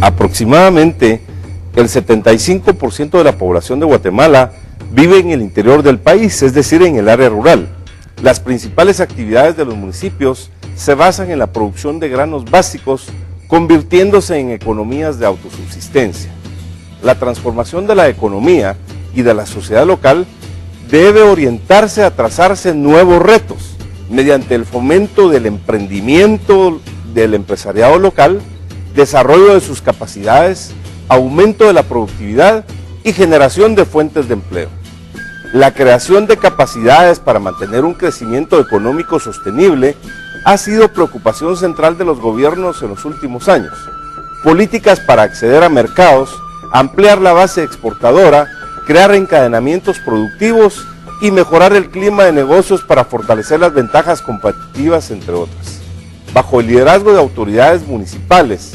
Aproximadamente el 75% de la población de Guatemala vive en el interior del país, es decir, en el área rural. Las principales actividades de los municipios se basan en la producción de granos básicos, convirtiéndose en economías de autosubsistencia. La transformación de la economía y de la sociedad local debe orientarse a trazarse nuevos retos mediante el fomento del emprendimiento del empresariado local, desarrollo de sus capacidades, aumento de la productividad y generación de fuentes de empleo. La creación de capacidades para mantener un crecimiento económico sostenible ha sido preocupación central de los gobiernos en los últimos años. Políticas para acceder a mercados, ampliar la base exportadora, crear encadenamientos productivos y mejorar el clima de negocios para fortalecer las ventajas competitivas, entre otras. Bajo el liderazgo de autoridades municipales,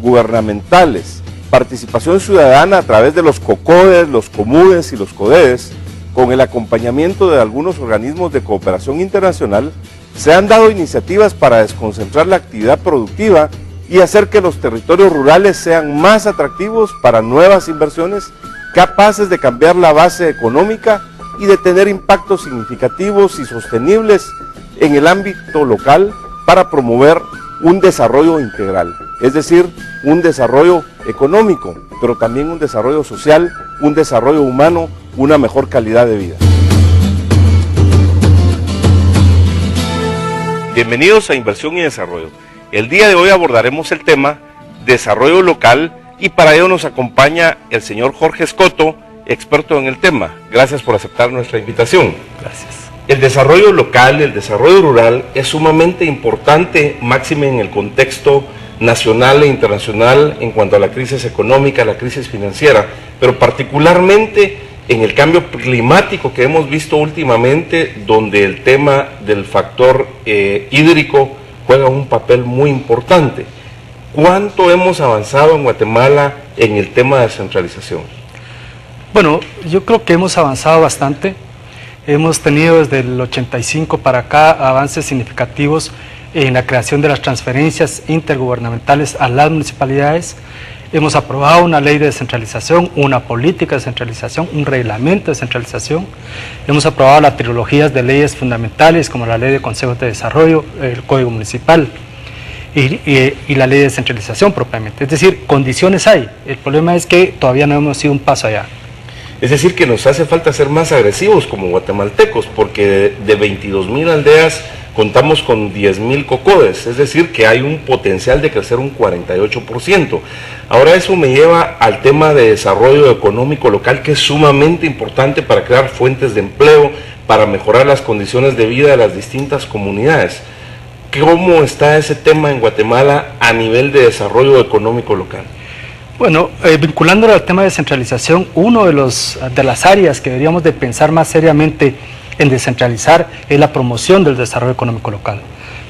gubernamentales, participación ciudadana a través de los COCODES, los COMUDES y los CODEDES, con el acompañamiento de algunos organismos de cooperación internacional, se han dado iniciativas para desconcentrar la actividad productiva y hacer que los territorios rurales sean más atractivos para nuevas inversiones, capaces de cambiar la base económica y de tener impactos significativos y sostenibles en el ámbito local para promover un desarrollo integral, es decir, un desarrollo económico, pero también un desarrollo social, un desarrollo humano, una mejor calidad de vida. Bienvenidos a Inversión y Desarrollo. El día de hoy abordaremos el tema desarrollo local y para ello nos acompaña el señor Jorge Escoto, experto en el tema. Gracias por aceptar nuestra invitación. Gracias. El desarrollo local, el desarrollo rural es sumamente importante, máxime en el contexto nacional e internacional en cuanto a la crisis económica, la crisis financiera, pero particularmente en el cambio climático que hemos visto últimamente, donde el tema del factor hídrico juega un papel muy importante. ¿Cuánto hemos avanzado en Guatemala en el tema de descentralización? Bueno, yo creo que hemos avanzado bastante. Hemos tenido desde el 85 para acá avances significativos en la creación de las transferencias intergubernamentales a las municipalidades. Hemos aprobado una ley de descentralización, una política de descentralización, un reglamento de descentralización. Hemos aprobado las trilogías de leyes fundamentales como la ley de consejos de desarrollo, el código municipal y la ley de descentralización propiamente. Es decir, condiciones hay. El problema es que todavía no hemos ido un paso allá. Es decir, que nos hace falta ser más agresivos como guatemaltecos, porque de 22,000 aldeas contamos con 10,000 COCODES, es decir, que hay un potencial de crecer un 48%. Ahora eso me lleva al tema de desarrollo económico local, que es sumamente importante para crear fuentes de empleo, para mejorar las condiciones de vida de las distintas comunidades. ¿Cómo está ese tema en Guatemala a nivel de desarrollo económico local? Bueno, vinculándolo al tema de descentralización, uno de las áreas que deberíamos de pensar más seriamente en descentralizar es la promoción del desarrollo económico local.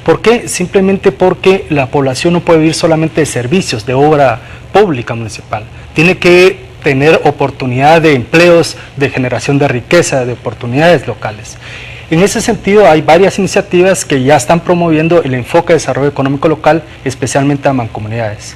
¿Por qué? Simplemente porque la población no puede vivir solamente de servicios, de obra pública municipal. Tiene que tener oportunidad de empleos, de generación de riqueza, de oportunidades locales. En ese sentido hay varias iniciativas que ya están promoviendo el enfoque de desarrollo económico local, especialmente a mancomunidades.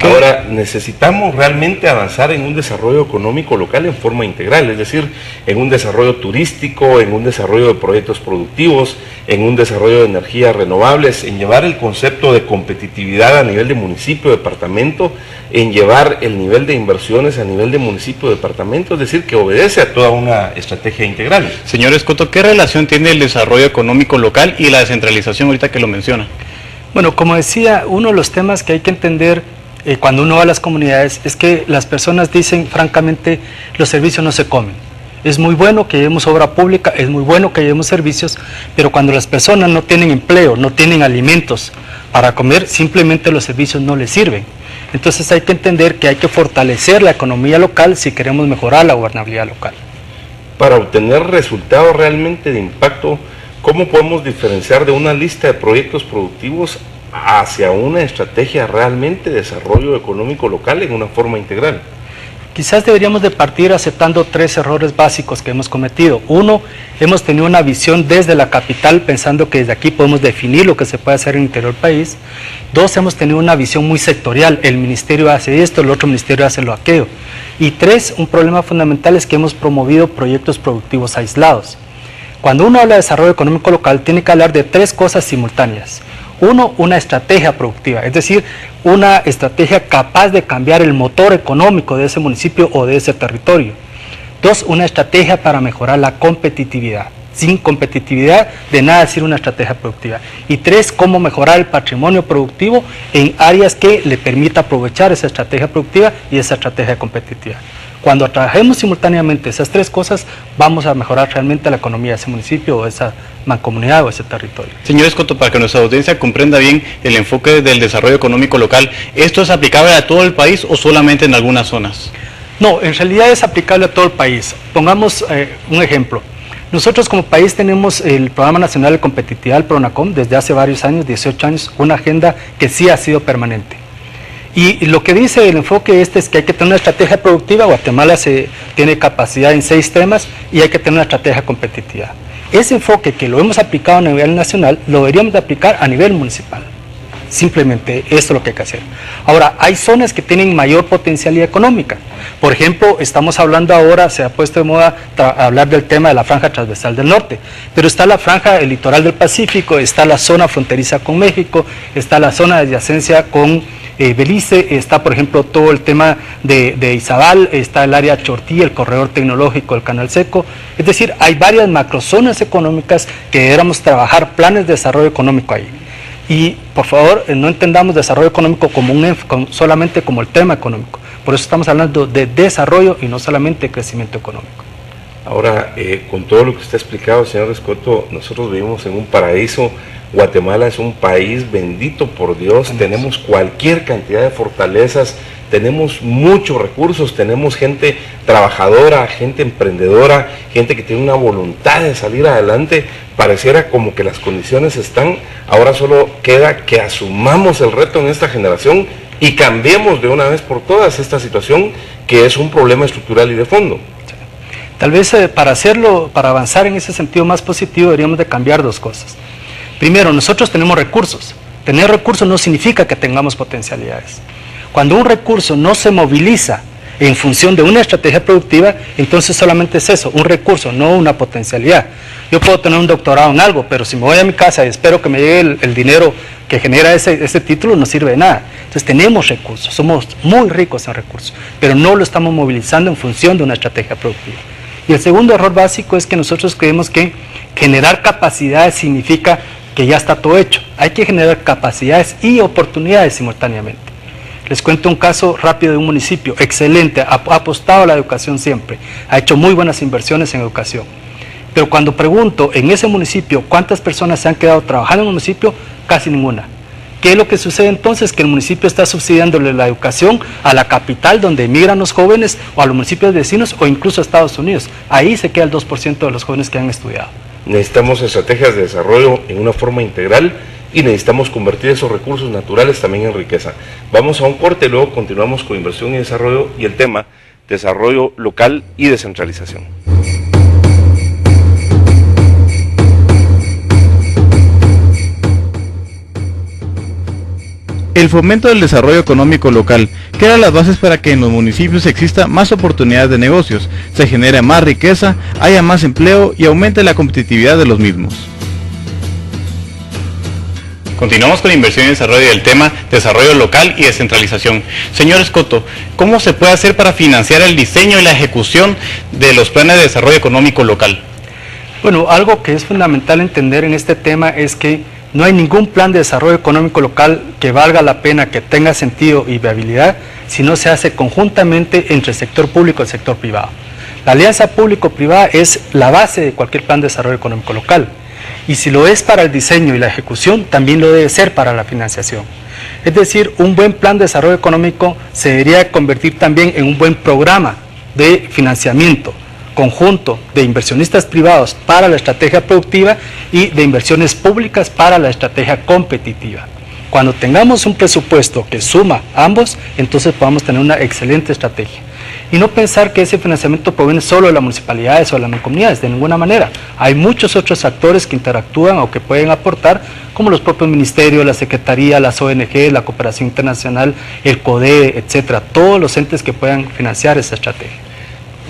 Ahora, necesitamos realmente avanzar en un desarrollo económico local en forma integral, es decir, en un desarrollo turístico, en un desarrollo de proyectos productivos, en un desarrollo de energías renovables, en llevar el concepto de competitividad a nivel de municipio, departamento, en llevar el nivel de inversiones a nivel de municipio, departamento, es decir, que obedece a toda una estrategia integral. Señor Escoto, ¿qué relación tiene el desarrollo económico local y la descentralización ahorita que lo menciona? Bueno, como decía, uno de los temas que hay que entender cuando uno va a las comunidades es que las personas dicen francamente los servicios no se comen. Es muy bueno que llevemos obra pública, es muy bueno que llevemos servicios, pero cuando las personas no tienen empleo, no tienen alimentos para comer, simplemente los servicios no les sirven. Entonces hay que entender que hay que fortalecer la economía local si queremos mejorar la gobernabilidad local. Para obtener resultados realmente de impacto, ¿cómo podemos diferenciar de una lista de proyectos productivos hacia una estrategia realmente de desarrollo económico local en una forma integral? Quizás deberíamos de partir aceptando 3 errores básicos que hemos cometido. 1, hemos tenido una visión desde la capital pensando que desde aquí podemos definir lo que se puede hacer en el interior del país. 2, hemos tenido una visión muy sectorial, el ministerio hace esto, el otro ministerio hace lo aquello. Y 3, un problema fundamental es que hemos promovido proyectos productivos aislados. Cuando uno habla de desarrollo económico local, tiene que hablar de 3 cosas simultáneas. 1, una estrategia productiva, es decir, una estrategia capaz de cambiar el motor económico de ese municipio o de ese territorio. 2, una estrategia para mejorar la competitividad. Sin competitividad, de nada sirve una estrategia productiva. Y 3, cómo mejorar el patrimonio productivo en áreas que le permita aprovechar esa estrategia productiva y esa estrategia competitiva. Cuando trabajemos simultáneamente esas 3 cosas, vamos a mejorar realmente la economía de ese municipio o de esa mancomunidad o ese territorio. Señor Escoto, para que nuestra audiencia comprenda bien el enfoque del desarrollo económico local, ¿esto es aplicable a todo el país o solamente en algunas zonas? No, en realidad es aplicable a todo el país. Pongamos un ejemplo. Nosotros como país tenemos el Programa Nacional de Competitividad, el PRONACOM, desde hace varios años, 18 años, una agenda que sí ha sido permanente. Y lo que dice el enfoque es que hay que tener una estrategia productiva. Guatemala tiene capacidad en 6 temas y hay que tener una estrategia competitiva. Ese enfoque que lo hemos aplicado a nivel nacional, lo deberíamos de aplicar a nivel municipal. Simplemente esto es lo que hay que hacer. Ahora, hay zonas que tienen mayor potencialidad económica. Por ejemplo, estamos hablando ahora, se ha puesto de moda hablar del tema de la franja transversal del norte, pero está la franja, el litoral del Pacífico, está la zona fronteriza con México, está la zona de adyacencia con Belice, está por ejemplo todo el tema de Izabal, está el área Chortí, el corredor tecnológico, el Canal Seco. Es decir, hay varias macrozonas económicas que deberíamos trabajar planes de desarrollo económico ahí. Y por favor, no entendamos desarrollo económico como solamente como el tema económico. Por eso estamos hablando de desarrollo y no solamente de crecimiento económico. Ahora, con todo lo que usted ha explicado, señor Escoto, nosotros vivimos en un paraíso. Guatemala es un país bendito por Dios, tenemos cualquier cantidad de fortalezas, tenemos muchos recursos, tenemos gente trabajadora, gente emprendedora, gente que tiene una voluntad de salir adelante. Pareciera como que las condiciones están, ahora solo queda que asumamos el reto en esta generación y cambiemos de una vez por todas esta situación que es un problema estructural y de fondo. Tal vez para hacerlo, para avanzar en ese sentido más positivo, deberíamos de cambiar 2 cosas. Primero, nosotros tenemos recursos. Tener recursos no significa que tengamos potencialidades. Cuando un recurso no se moviliza en función de una estrategia productiva, entonces solamente es eso, un recurso, no una potencialidad. Yo puedo tener un doctorado en algo, pero si me voy a mi casa y espero que me llegue el dinero que genera ese título, no sirve de nada. Entonces tenemos recursos, somos muy ricos en recursos, pero no lo estamos movilizando en función de una estrategia productiva. Y el segundo error básico es que nosotros creemos que generar capacidades significa que ya está todo hecho. Hay que generar capacidades y oportunidades simultáneamente. Les cuento un caso rápido de un municipio excelente, ha apostado a la educación siempre, ha hecho muy buenas inversiones en educación. Pero cuando pregunto en ese municipio cuántas personas se han quedado trabajando en el municipio, casi ninguna. ¿Qué es lo que sucede entonces? Que el municipio está subsidiándole la educación a la capital donde emigran los jóvenes o a los municipios vecinos o incluso a Estados Unidos. Ahí se queda el 2% de los jóvenes que han estudiado. Necesitamos estrategias de desarrollo en una forma integral y necesitamos convertir esos recursos naturales también en riqueza. Vamos a un corte y luego continuamos con inversión y desarrollo y el tema desarrollo local y descentralización. El fomento del desarrollo económico local crea las bases para que en los municipios exista más oportunidades de negocios, se genere más riqueza, haya más empleo y aumente la competitividad de los mismos. Continuamos con inversión y desarrollo del tema desarrollo local y descentralización. Señor Escoto, ¿cómo se puede hacer para financiar el diseño y la ejecución de los planes de desarrollo económico local? Bueno, algo que es fundamental entender en este tema es que no hay ningún plan de desarrollo económico local que valga la pena, que tenga sentido y viabilidad, si no se hace conjuntamente entre el sector público y el sector privado. La alianza público-privada es la base de cualquier plan de desarrollo económico local. Y si lo es para el diseño y la ejecución, también lo debe ser para la financiación. Es decir, un buen plan de desarrollo económico se debería convertir también en un buen programa de financiamiento conjunto de inversionistas privados para la estrategia productiva y de inversiones públicas para la estrategia competitiva. Cuando tengamos un presupuesto que suma ambos, entonces podamos tener una excelente estrategia. y no pensar que ese financiamiento proviene solo de las municipalidades o de las mancomunidades, de ninguna manera. Hay muchos otros actores que interactúan o que pueden aportar, como los propios ministerios, la Secretaría, las ONG, la cooperación internacional, el CODE, etcétera, todos los entes que puedan financiar esa estrategia.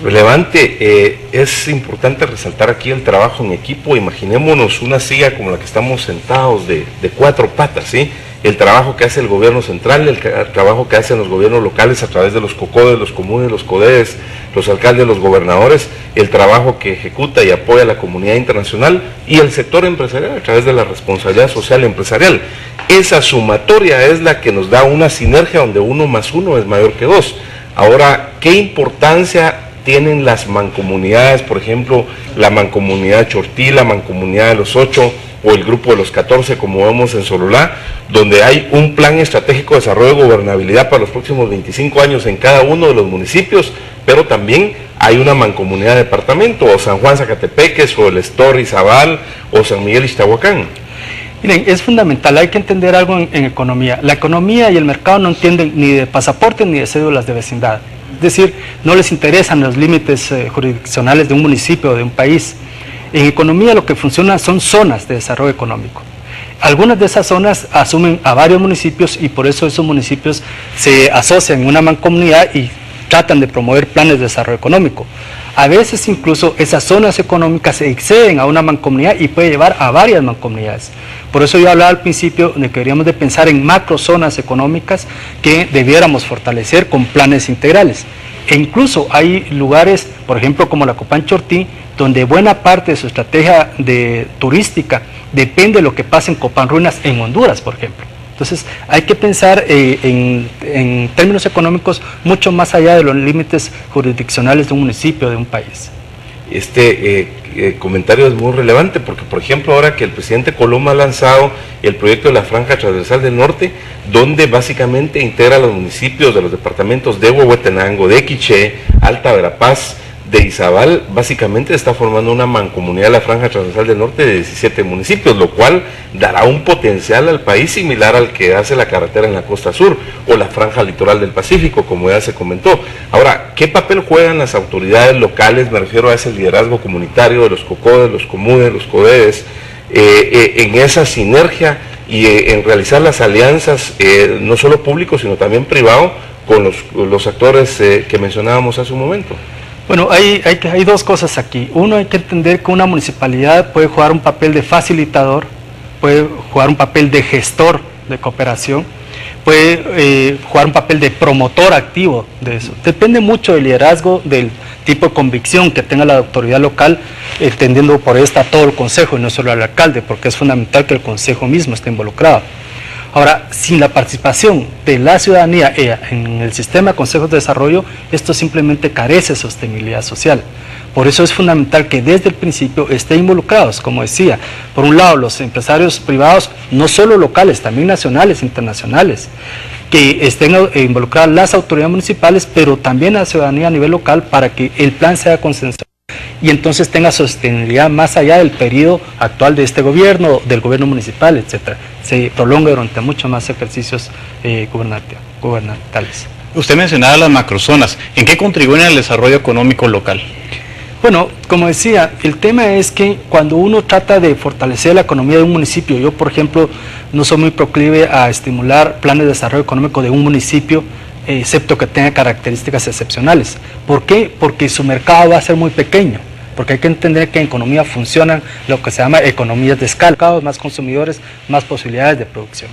Relevante, es importante resaltar aquí el trabajo en equipo. Imaginémonos una silla como la que estamos sentados de 4 patas, ¿sí? El trabajo que hace el gobierno central, el trabajo que hacen los gobiernos locales a través de los COCODES, los comunes, los CODES, los alcaldes, los gobernadores, el trabajo que ejecuta y apoya la comunidad internacional y el sector empresarial a través de la responsabilidad social empresarial. Esa sumatoria es la que nos da una sinergia donde 1 más 1 es mayor que 2. Ahora, ¿qué importancia tienen las mancomunidades? Por ejemplo, la mancomunidad Chortí, la mancomunidad de los 8 o el grupo de los 14, como vemos en Sololá, donde hay un plan estratégico de desarrollo y gobernabilidad para los próximos 25 años en cada uno de los municipios, pero también hay una mancomunidad de departamento, o San Juan Zacatepeques, o el Estor Izabal, o San Miguel Ixtahuacán. Miren, es fundamental, hay que entender algo en economía. La economía y el mercado no entienden ni de pasaportes ni de cédulas de vecindad. Es decir, no les interesan los límites jurisdiccionales de un municipio o de un país. En economía lo que funciona son zonas de desarrollo económico. Algunas de esas zonas asumen a varios municipios y por eso esos municipios se asocian en una mancomunidad y tratan de promover planes de desarrollo económico. A veces incluso esas zonas económicas se exceden a una mancomunidad y puede llevar a varias mancomunidades. Por eso yo hablaba al principio de que deberíamos de pensar en macrozonas económicas que debiéramos fortalecer con planes integrales. E incluso hay lugares, por ejemplo como la Copán Chortí, donde buena parte de su estrategia turística depende de lo que pasa en Copán Ruinas en Honduras, por ejemplo. Entonces hay que pensar en términos económicos mucho más allá de los límites jurisdiccionales de un municipio, de un país. Este comentario es muy relevante porque, por ejemplo, ahora que el presidente Coloma ha lanzado el proyecto de la Franja Transversal del Norte, donde básicamente integra los municipios de los departamentos de Huehuetenango, de Quiché, Alta Verapaz, de Izabal, básicamente está formando una mancomunidad de la Franja Transversal del Norte de 17 municipios, lo cual dará un potencial al país similar al que hace la carretera en la costa sur o la franja litoral del Pacífico, como ya se comentó. Ahora, ¿qué papel juegan las autoridades locales? Me refiero a ese liderazgo comunitario de los COCODES, los comunes, los CODES, en esa sinergia y en realizar las alianzas, no solo público, sino también privado, con los actores que mencionábamos hace un momento. Bueno, hay dos cosas aquí. Uno, hay que entender que una municipalidad puede jugar un papel de facilitador, puede jugar un papel de gestor de cooperación, puede jugar un papel de promotor activo de eso. Depende mucho del liderazgo, del tipo de convicción que tenga la autoridad local, entendiendo por esta todo el consejo y no solo el alcalde, porque es fundamental que el consejo mismo esté involucrado. Ahora, sin la participación de la ciudadanía en el sistema de consejos de desarrollo, esto simplemente carece de sostenibilidad social. Por eso es fundamental que desde el principio estén involucrados, como decía, por un lado los empresarios privados, no solo locales, también nacionales, internacionales, que estén involucradas las autoridades municipales, pero también la ciudadanía a nivel local para que el plan sea consensuado y entonces tenga sostenibilidad más allá del periodo actual de este gobierno, del gobierno municipal, etcétera. Se prolonga durante muchos más ejercicios gubernamentales. Usted mencionaba las macrozonas. ¿En qué contribuyen al desarrollo económico local? Bueno, como decía, el tema es que cuando uno trata de fortalecer la economía de un municipio, yo por ejemplo no soy muy proclive a estimular planes de desarrollo económico de un municipio, excepto que tenga características excepcionales. ¿Por qué? Porque su mercado va a ser muy pequeño, porque hay que entender que en economía funcionan lo que se llama economías de escala, más consumidores, más posibilidades de producción.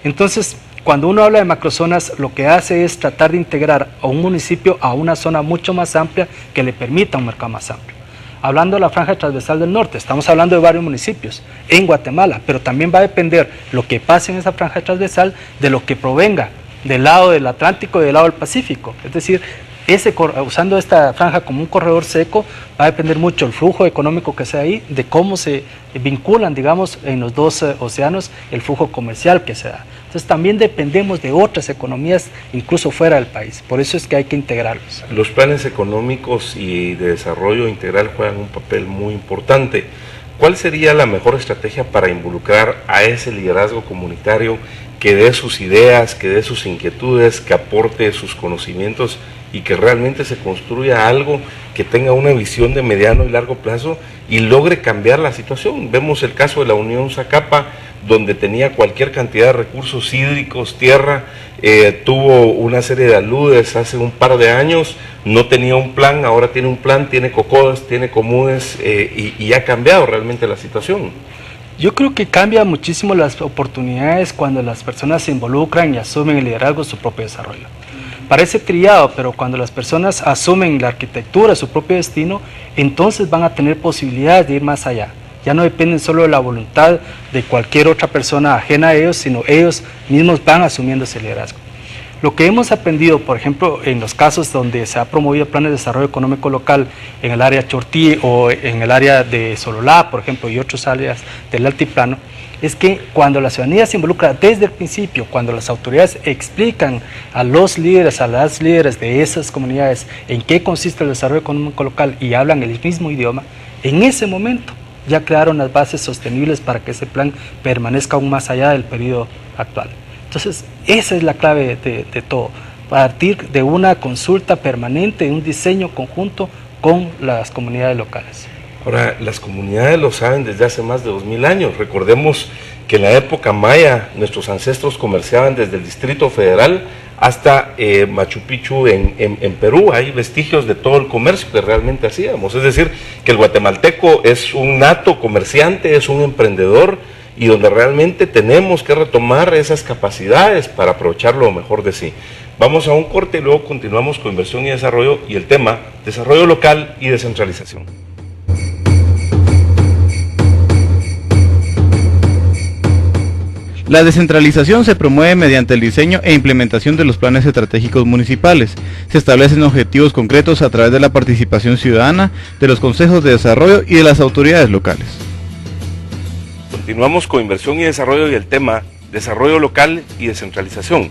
Entonces, cuando uno habla de macrozonas, lo que hace es tratar de integrar a un municipio a una zona mucho más amplia que le permita un mercado más amplio. Hablando de la Franja Transversal del Norte, estamos hablando de varios municipios en Guatemala, pero también va a depender lo que pase en esa franja transversal de lo que provenga del lado del Atlántico y del lado del Pacífico. Es decir, usando esta franja como un corredor seco, va a depender mucho el flujo económico que sea ahí, de cómo se vinculan, digamos, en los dos océanos, el flujo comercial que se da. Entonces también dependemos de otras economías, incluso fuera del país. Por eso es que hay que integrarlos. Los planes económicos y de desarrollo integral juegan un papel muy importante. ¿cuál sería la mejor estrategia para involucrar a ese liderazgo comunitario que dé sus ideas, que dé sus inquietudes, que aporte sus conocimientos y que realmente se construya algo que tenga una visión de mediano y largo plazo y logre cambiar la situación? Vemos el caso de la Unión Zacapa, donde tenía cualquier cantidad de recursos hídricos, tierra, tuvo una serie de aludes hace un par de años, no tenía un plan, ahora tiene un plan, tiene cocodas, tiene comunes y ha cambiado realmente la situación. Yo creo que cambia muchísimo las oportunidades cuando las personas se involucran y asumen el liderazgo de su propio desarrollo. Parece trillado, pero cuando las personas asumen la arquitectura, su propio destino, entonces van a tener posibilidades de ir más allá. Ya no dependen solo de la voluntad de cualquier otra persona ajena a ellos, sino ellos mismos van asumiendo ese liderazgo. Lo que hemos aprendido, por ejemplo, en los casos donde se ha promovido planes de desarrollo económico local en el área Chortí o en el área de Sololá, por ejemplo, y otras áreas del altiplano, es que cuando la ciudadanía se involucra desde el principio, cuando las autoridades explican a los líderes, a las líderes de esas comunidades en qué consiste el desarrollo económico local y hablan el mismo idioma, en ese momento ya crearon las bases sostenibles para que ese plan permanezca aún más allá del periodo actual. Entonces, esa es la clave de todo, partir de una consulta permanente, de un diseño conjunto con las comunidades locales. Ahora, las comunidades lo saben desde hace más de 2000 años. Recordemos que en la época maya nuestros ancestros comerciaban desde el Distrito Federal hasta Machu Picchu en Perú. Hay vestigios de todo el comercio que realmente hacíamos. Es decir, que el guatemalteco es un nato comerciante, es un emprendedor, y donde realmente tenemos que retomar esas capacidades para aprovechar lo mejor de sí. Vamos a un corte y luego continuamos con inversión y desarrollo y el tema desarrollo local y descentralización. La descentralización se promueve mediante el diseño e implementación de los planes estratégicos municipales. Se establecen objetivos concretos a través de la participación ciudadana, de los consejos de desarrollo y de las autoridades locales. Continuamos con inversión y desarrollo y el tema desarrollo local y descentralización.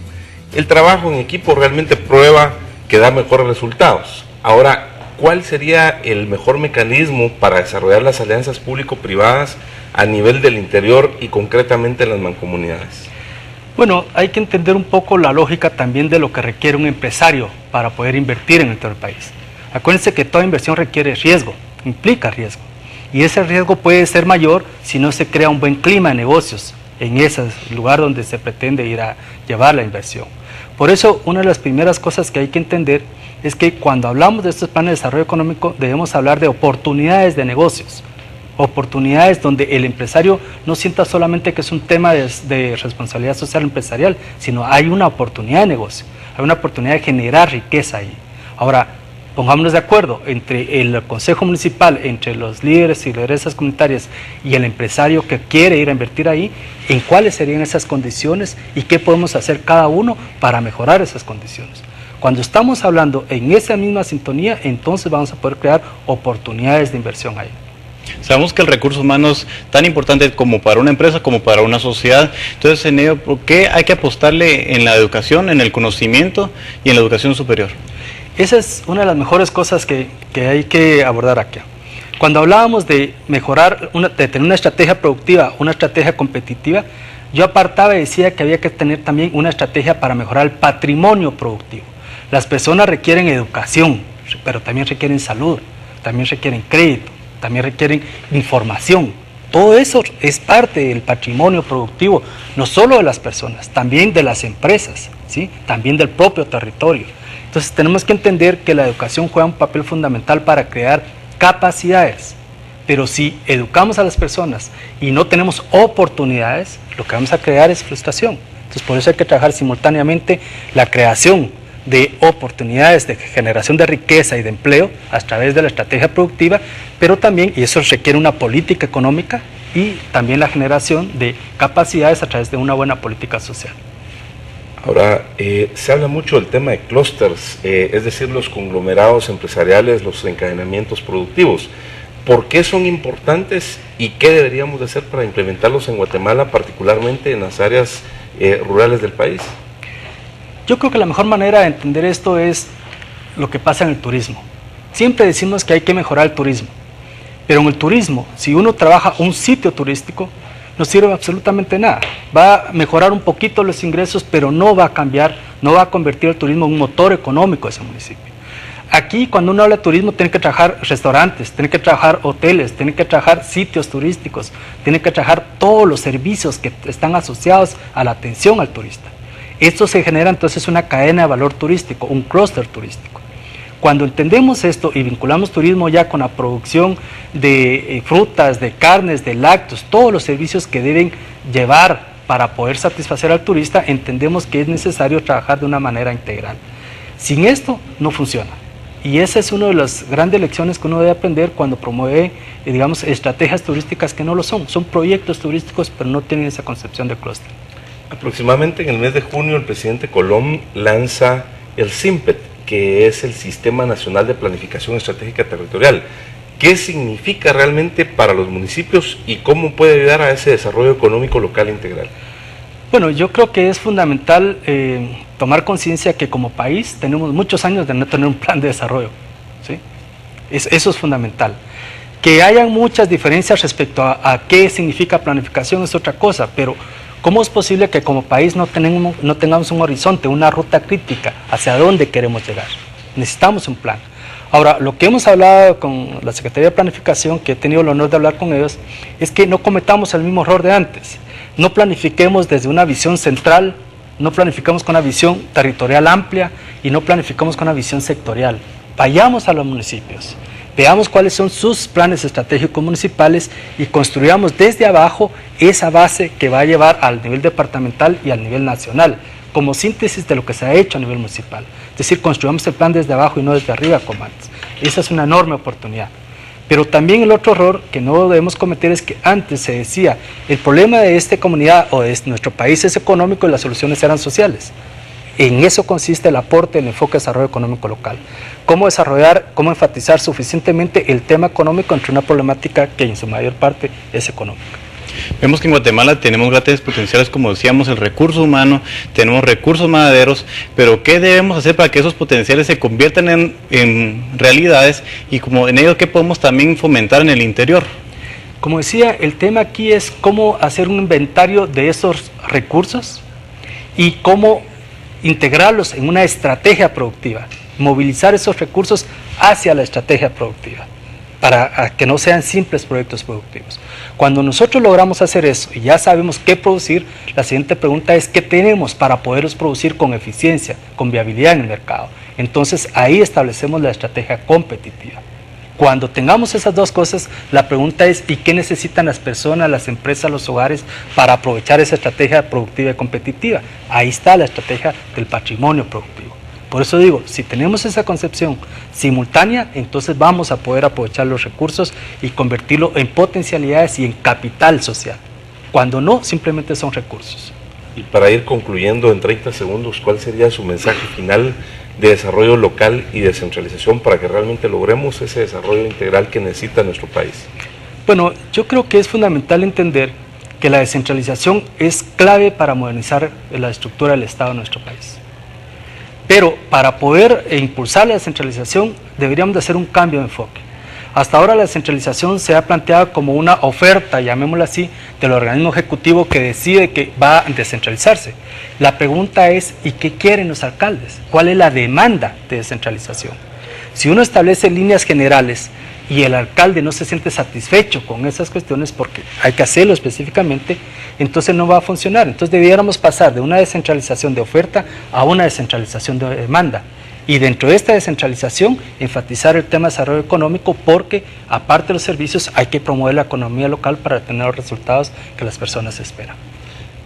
El trabajo en equipo realmente prueba que da mejores resultados. Ahora, ¿cuál sería el mejor mecanismo para desarrollar las alianzas público-privadas a nivel del interior y concretamente en las mancomunidades? Bueno, hay que entender un poco la lógica también de lo que requiere un empresario para poder invertir en el todo el país. Acuérdense que toda inversión requiere riesgo, implica riesgo. Y ese riesgo puede ser mayor si no se crea un buen clima de negocios en ese lugar donde se pretende ir a llevar la inversión. Por eso, una de las primeras cosas que hay que entender es que cuando hablamos de estos planes de desarrollo económico debemos hablar de oportunidades de negocios, oportunidades donde el empresario no sienta solamente que es un tema de responsabilidad social empresarial, sino hay una oportunidad de negocio, hay una oportunidad de generar riqueza ahí. Ahora, pongámonos de acuerdo entre el Consejo Municipal, entre los líderes y lideresas comunitarias y el empresario que quiere ir a invertir ahí, en cuáles serían esas condiciones y qué podemos hacer cada uno para mejorar esas condiciones. Cuando estamos hablando en esa misma sintonía, entonces vamos a poder crear oportunidades de inversión ahí. Sabemos que el recurso humano es tan importante como para una empresa como para una sociedad. Entonces, en ello, ¿por qué hay que apostarle en la educación, en el conocimiento y en la educación superior? Esa es una de las mejores cosas que hay que abordar aquí. Cuando hablábamos de mejorar, de tener una estrategia productiva, una estrategia competitiva, yo apartaba y decía que había que tener también una estrategia para mejorar el patrimonio productivo. Las personas requieren educación, pero también requieren salud, también requieren crédito, también requieren información. Todo eso es parte del patrimonio productivo, no solo de las personas, también de las empresas, ¿sí? También del propio territorio. Entonces tenemos que entender que la educación juega un papel fundamental para crear capacidades, pero si educamos a las personas y no tenemos oportunidades, lo que vamos a crear es frustración. Entonces por eso hay que trabajar simultáneamente la creación de oportunidades de generación de riqueza y de empleo a través de la estrategia productiva, pero también, y eso requiere una política económica y también la generación de capacidades a través de una buena política social. Ahora, se habla mucho del tema de clústeres, es decir, los conglomerados empresariales, los encadenamientos productivos. ¿Por qué son importantes y qué deberíamos de hacer para implementarlos en Guatemala, particularmente en las áreas rurales del país? Yo creo que la mejor manera de entender esto es lo que pasa en el turismo. Siempre decimos que hay que mejorar el turismo, Pero en el turismo, si uno trabaja un sitio turístico, no sirve absolutamente nada. Va a mejorar un poquito los ingresos, pero no va a cambiar, no va a convertir el turismo en un motor económico de ese municipio. Aquí, cuando uno habla de turismo, tiene que trabajar restaurantes, tiene que trabajar hoteles, tiene que trabajar sitios turísticos, tiene que trabajar todos los servicios que están asociados a la atención al turista. Esto se genera entonces una cadena de valor turístico, un clúster turístico. Cuando entendemos esto y vinculamos turismo ya con la producción de frutas, de carnes, de lácteos, todos los servicios que deben llevar para poder satisfacer al turista, entendemos que es necesario trabajar de una manera integral. Sin esto no funciona. Y esa es una de las grandes lecciones que uno debe aprender cuando promueve, digamos, estrategias turísticas que no lo son. Son proyectos turísticos, pero no tienen esa concepción de clúster. Aproximadamente en el mes de junio el presidente Colom lanza el SIMPET, que es el Sistema Nacional de Planificación Estratégica Territorial. ¿Qué significa realmente para los municipios y cómo puede ayudar a ese desarrollo económico local integral? Bueno, yo creo que es fundamental tomar conciencia que como país tenemos muchos años de no tener un plan de desarrollo, ¿sí? Eso es fundamental. Que hayan muchas diferencias respecto a qué significa planificación es otra cosa, pero ¿cómo es posible que como país no tengamos un horizonte, una ruta crítica hacia dónde queremos llegar? Necesitamos un plan. Ahora, lo que hemos hablado con la Secretaría de Planificación, que he tenido el honor de hablar con ellos, es que no cometamos el mismo error de antes. No planifiquemos desde una visión central, no planificamos con una visión territorial amplia y no planificamos con una visión sectorial. Vayamos a los municipios, veamos cuáles son sus planes estratégicos municipales y construyamos desde abajo esa base que va a llevar al nivel departamental y al nivel nacional, como síntesis de lo que se ha hecho a nivel municipal. Es decir, construyamos el plan desde abajo y no desde arriba como antes. Esa es una enorme oportunidad. Pero también el otro error que no debemos cometer es que antes se decía, el problema de esta comunidad o de nuestro país es económico y las soluciones eran sociales. En eso consiste el aporte del enfoque de desarrollo económico local. Cómo desarrollar, cómo enfatizar suficientemente el tema económico entre una problemática que en su mayor parte es económica. Vemos que en Guatemala tenemos grandes potenciales, como decíamos, el recurso humano, tenemos recursos manaderos, pero ¿qué debemos hacer para que esos potenciales se conviertan en realidades y como en ello qué podemos también fomentar en el interior? Como decía, el tema aquí es cómo hacer un inventario de esos recursos y cómo integrarlos en una estrategia productiva, movilizar esos recursos hacia la estrategia productiva, para que no sean simples proyectos productivos. Cuando nosotros logramos hacer eso y ya sabemos qué producir, la siguiente pregunta es ¿qué tenemos para poderlos producir con eficiencia, con viabilidad en el mercado? Entonces ahí establecemos la estrategia competitiva. Cuando tengamos esas dos cosas, la pregunta es ¿y qué necesitan las personas, las empresas, los hogares para aprovechar esa estrategia productiva y competitiva? Ahí está la estrategia del patrimonio productivo. Por eso digo, si tenemos esa concepción simultánea, entonces vamos a poder aprovechar los recursos y convertirlo en potencialidades y en capital social. Cuando no, simplemente son recursos. Y para ir concluyendo en 30 segundos, ¿cuál sería su mensaje final de desarrollo local y descentralización para que realmente logremos ese desarrollo integral que necesita nuestro país? Bueno, yo creo que es fundamental entender que la descentralización es clave para modernizar la estructura del Estado de nuestro país. Pero para poder impulsar la descentralización deberíamos de hacer un cambio de enfoque. Hasta ahora la descentralización se ha planteado como una oferta, llamémosla así, del organismo ejecutivo que decide que va a descentralizarse. La pregunta es, ¿y qué quieren los alcaldes? ¿Cuál es la demanda de descentralización? Si uno establece líneas generales y el alcalde no se siente satisfecho con esas cuestiones porque hay que hacerlo específicamente, entonces no va a funcionar. Entonces debiéramos pasar de una descentralización de oferta a una descentralización de demanda. Y dentro de esta descentralización, enfatizar el tema de desarrollo económico porque, aparte de los servicios, hay que promover la economía local para tener los resultados que las personas esperan.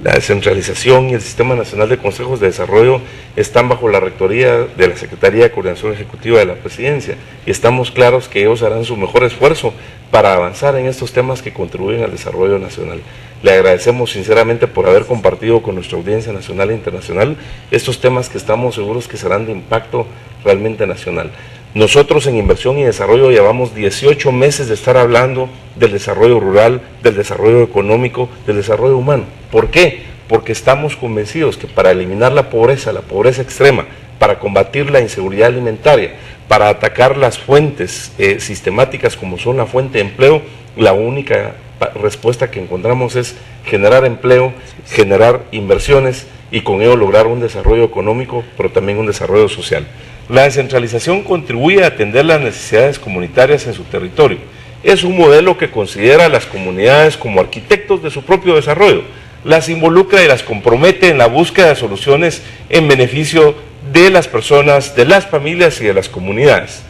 La descentralización y el Sistema Nacional de Consejos de Desarrollo están bajo la rectoría de la Secretaría de Coordinación Ejecutiva de la Presidencia y estamos claros que ellos harán su mejor esfuerzo para avanzar en estos temas que contribuyen al desarrollo nacional. Le agradecemos sinceramente por haber compartido con nuestra audiencia nacional e internacional estos temas que estamos seguros que serán de impacto realmente nacional. Nosotros en Inversión y Desarrollo llevamos 18 meses de estar hablando del desarrollo rural, del desarrollo económico, del desarrollo humano. ¿Por qué? Porque estamos convencidos que para eliminar la pobreza extrema, para combatir la inseguridad alimentaria, para atacar las fuentes sistemáticas como son la fuente de empleo, la única respuesta que encontramos es generar empleo, generar inversiones y con ello lograr un desarrollo económico, pero también un desarrollo social. La descentralización contribuye a atender las necesidades comunitarias en su territorio. Es un modelo que considera a las comunidades como arquitectos de su propio desarrollo, las involucra y las compromete en la búsqueda de soluciones en beneficio de las personas, de las familias y de las comunidades.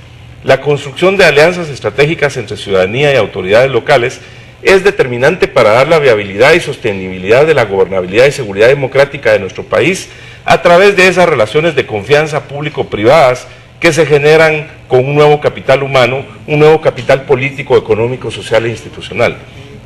La construcción de alianzas estratégicas entre ciudadanía y autoridades locales es determinante para dar la viabilidad y sostenibilidad de la gobernabilidad y seguridad democrática de nuestro país a través de esas relaciones de confianza público-privadas que se generan con un nuevo capital humano, un nuevo capital político, económico, social e institucional.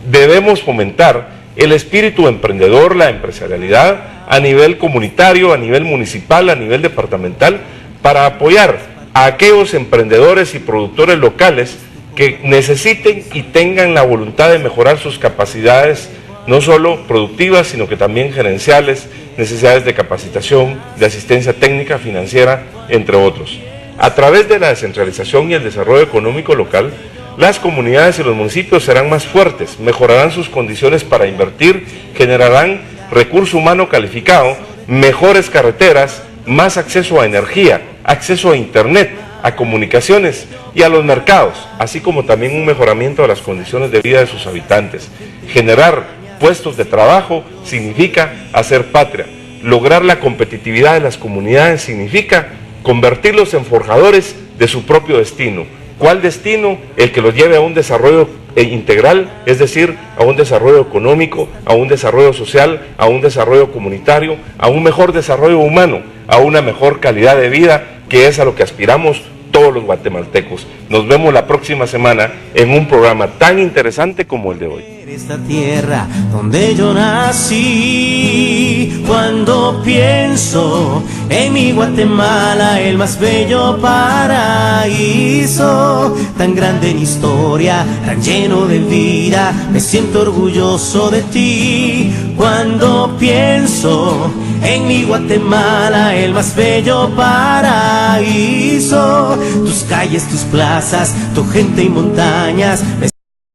Debemos fomentar el espíritu emprendedor, la empresarialidad a nivel comunitario, a nivel municipal, a nivel departamental, para apoyar a aquellos emprendedores y productores locales que necesiten y tengan la voluntad de mejorar sus capacidades, no solo productivas, sino que también gerenciales, necesidades de capacitación, de asistencia técnica, financiera, entre otros. A través de la descentralización y el desarrollo económico local, las comunidades y los municipios serán más fuertes, mejorarán sus condiciones para invertir, generarán recurso humano calificado, mejores carreteras, más acceso a energía, acceso a internet, a comunicaciones y a los mercados, así como también un mejoramiento de las condiciones de vida de sus habitantes. Generar puestos de trabajo significa hacer patria. Lograr la competitividad de las comunidades significa convertirlos en forjadores de su propio destino. ¿Cuál destino? El que los lleve a un desarrollo integral, es decir, a un desarrollo económico, a un desarrollo social, a un desarrollo comunitario, a un mejor desarrollo humano, a una mejor calidad de vida, que es a lo que aspiramos todos los guatemaltecos. Nos vemos la próxima semana en un programa tan interesante como el de hoy. Esta tierra donde yo nací, cuando pienso en mi Guatemala, el más bello paraíso, tan grande en historia, tan lleno de vida, me siento orgulloso de ti. Cuando pienso en mi Guatemala, el más bello paraíso, tus calles, tus plazas, tu gente y montañas.